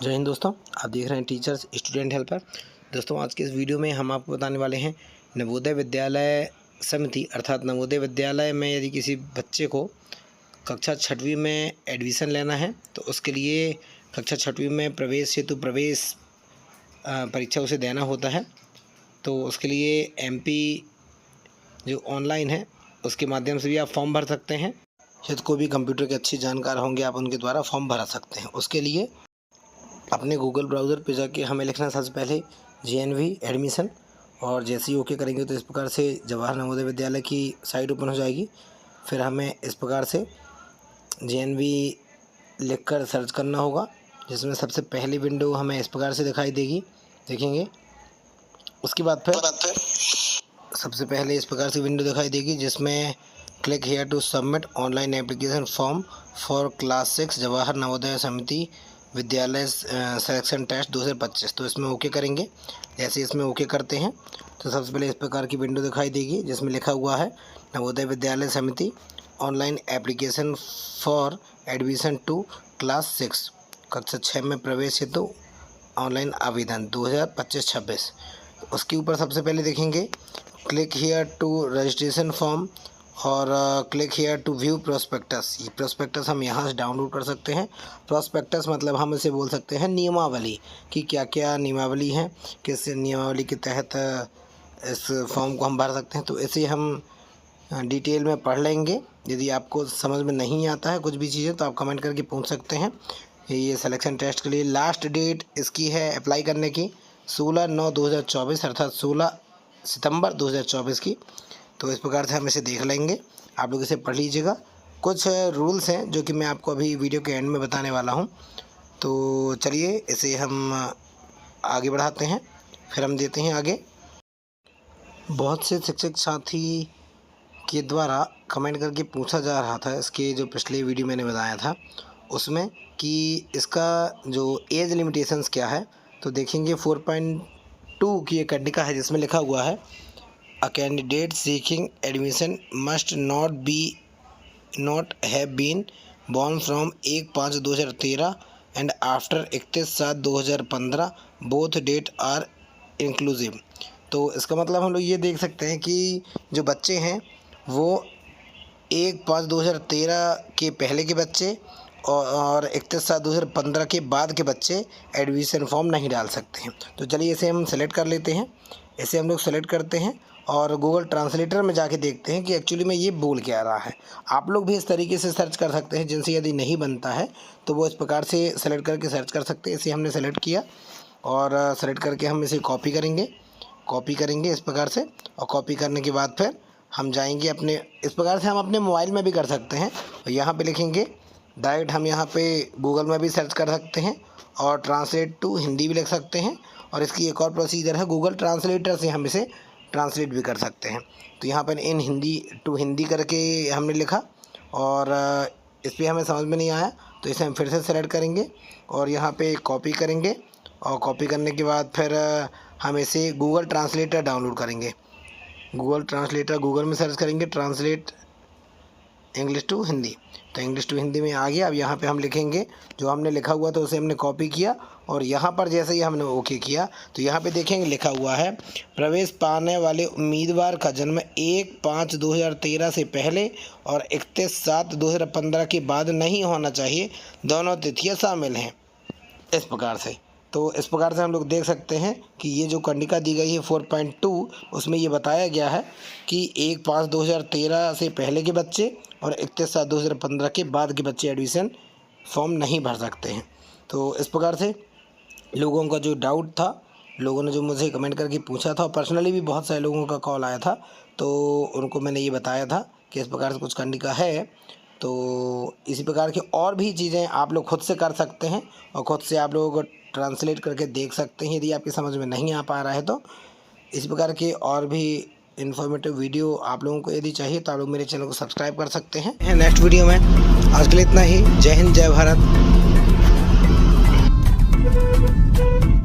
जय हिंद दोस्तों, आप देख रहे हैं टीचर्स स्टूडेंट हेल्पर। दोस्तों, आज के इस वीडियो में हम आपको बताने वाले हैं नवोदय विद्यालय समिति अर्थात नवोदय विद्यालय में यदि किसी बच्चे को कक्षा 6वीं में एडमिशन लेना है तो उसके लिए कक्षा 6वीं में प्रवेश हेतु प्रवेश परीक्षा उसे देना होता है। तो उसके लिए MP जो ऑनलाइन है उसके माध्यम से भी आप फॉर्म भर सकते हैं। यदि कोई भी कंप्यूटर के अच्छे जानकार होंगे आप उनके द्वारा फॉर्म भरा सकते हैं। उसके लिए अपने गूगल ब्राउज़र पे जाके हमें लिखना सबसे पहले JNV एडमिशन, और जैसे ही ओके करेंगे तो इस प्रकार से जवाहर नवोदय विद्यालय की साइट ओपन हो जाएगी। फिर हमें इस प्रकार से JNV लिखकर सर्च करना होगा, जिसमें सबसे पहली विंडो हमें इस प्रकार से दिखाई देगी, देखेंगे। उसके बाद फिर सबसे पहले इस प्रकार से विंडो दिखाई देगी जिसमें click here to submit online application form for class 6 Jawahar Navodaya Samiti Vidyalaya selection test 2025। तो इसमें ओके करेंगे। जैसे इसमें ओके करते हैं तो सबसे पहले इस प्रकार की विंडो दिखाई देगी जिसमें लिखा हुआ है Navodaya Vidyalaya Samiti online application for admission to class 6 कक्षा 6 में प्रवेश हेतु ऑनलाइन आवेदन 2025-26। उसके ऊपर सबसे पहले देखेंगे click here to registration form और click here to view prospectus. ये प्रोस्पेक्टस हम यहाँ से डाउनलोड कर सकते हैं। प्रोस्पेक्टस मतलब हम इसे बोल सकते हैं नियमावली, कि क्या क्या नियमावली हैं, किस नियमावली के तहत इस फॉर्म को हम भर सकते हैं। तो इसे हम डिटेल में पढ़ लेंगे। यदि आपको समझ में नहीं आता है कुछ भी चीज़ें तो आप कमेंट करके पूछ सकते हैं। ये सिलेक्शन टेस्ट के लिए लास्ट डेट इसकी है अप्लाई करने की 16/9/2024 अर्थात 16 सितंबर 2024 की। तो इस प्रकार से हम इसे देख लेंगे, आप लोग इसे पढ़ लीजिएगा। कुछ रूल्स हैं जो कि मैं आपको अभी वीडियो के एंड में बताने वाला हूं। तो चलिए इसे हम आगे बढ़ाते हैं, फिर हम देते हैं आगे। बहुत से शिक्षक साथी के द्वारा कमेंट करके पूछा जा रहा था, इसके जो पिछले वीडियो मैंने बताया था उसमें, कि इसका जो एज लिमिटेशंस क्या है। तो देखेंगे 4.2 की एक कंडिका है जिसमें लिखा हुआ है A candidate seeking admission must not have been born from 1/5/2013 and after 31/7/2015 both date are inclusive। तो इसका मतलब हम लोग ये देख सकते हैं कि जो बच्चे हैं वो 1/5/2013 के पहले के बच्चे और 31/7/2015 के बाद के बच्चे एडमिशन फॉर्म नहीं डाल सकते हैं। तो चलिए इसे हम सेलेक्ट कर लेते हैं। इसे हम लोग सेलेक्ट करते हैं और गूगल ट्रांसलेटर में जाके देखते हैं कि एक्चुअली में ये बोल क्या रहा है। आप लोग भी इस तरीके से सर्च कर सकते हैं, जिनसे यदि नहीं बनता है तो वो इस प्रकार से सेलेक्ट करके सर्च कर सकते हैं। इसे हमने सेलेक्ट किया और सेलेक्ट करके हम इसे कॉपी करेंगे इस प्रकार से। और कॉपी करने के बाद फिर हम जाएंगे अपने, इस प्रकार से हम अपने मोबाइल में भी कर सकते हैं। और यहाँ पर लिखेंगे डायरेक्ट, हम यहाँ पर गूगल में भी सर्च कर सकते हैं और ट्रांसलेट टू हिंदी भी लिख सकते हैं। और इसकी एक और प्रोसीजर है, गूगल ट्रांसलेटर से हम इसे ट्रांसलेट भी कर सकते हैं। तो यहाँ पर इन हिंदी टू हिंदी करके हमने लिखा और इस पर हमें समझ में नहीं आया तो इसे हम फिर से सेलेक्ट करेंगे और यहाँ पे कॉपी करेंगे। और कॉपी करने के बाद फिर हम इसे गूगल ट्रांसलेटर डाउनलोड करेंगे। गूगल ट्रांसलेटर गूगल में सर्च करेंगे ट्रांसलेट इंग्लिश टू हिंदी, तो इंग्लिश टू हिंदी में आ गया। अब यहाँ पे हम लिखेंगे जो हमने लिखा हुआ था उसे हमने कॉपी किया और यहाँ पर जैसे ही हमने ओके किया तो यहाँ पे देखेंगे लिखा हुआ है प्रवेश पाने वाले उम्मीदवार का जन्म 1/5/2013 से पहले और 31/7/2015 के बाद नहीं होना चाहिए, दोनों तिथियाँ शामिल हैं। इस प्रकार से, तो इस प्रकार से हम लोग देख सकते हैं कि ये जो कंडिका दी गई है 4.2 उसमें ये बताया गया है कि 1/5/2013 से पहले के बच्चे और 31/7/2015 के बाद के बच्चे एडमिशन फॉर्म नहीं भर सकते हैं। तो इस प्रकार से लोगों का जो डाउट था, लोगों ने जो मुझे कमेंट करके पूछा था और पर्सनली भी बहुत सारे लोगों का कॉल आया था, तो उनको मैंने ये बताया था कि इस प्रकार से कुछ कंडिका है। तो इसी प्रकार की और भी चीज़ें आप लोग खुद से कर सकते हैं और ख़ुद से आप लोगों को ट्रांसलेट करके देख सकते हैं। यदि आपकी समझ में नहीं आ पा रहा है तो इस प्रकार के और भी इन्फॉर्मेटिव वीडियो आप लोगों को यदि चाहिए तो आप लोग मेरे चैनल को सब्सक्राइब कर सकते हैं। नेक्स्ट वीडियो में आज के लिए इतना ही। जय हिंद, जय भारत।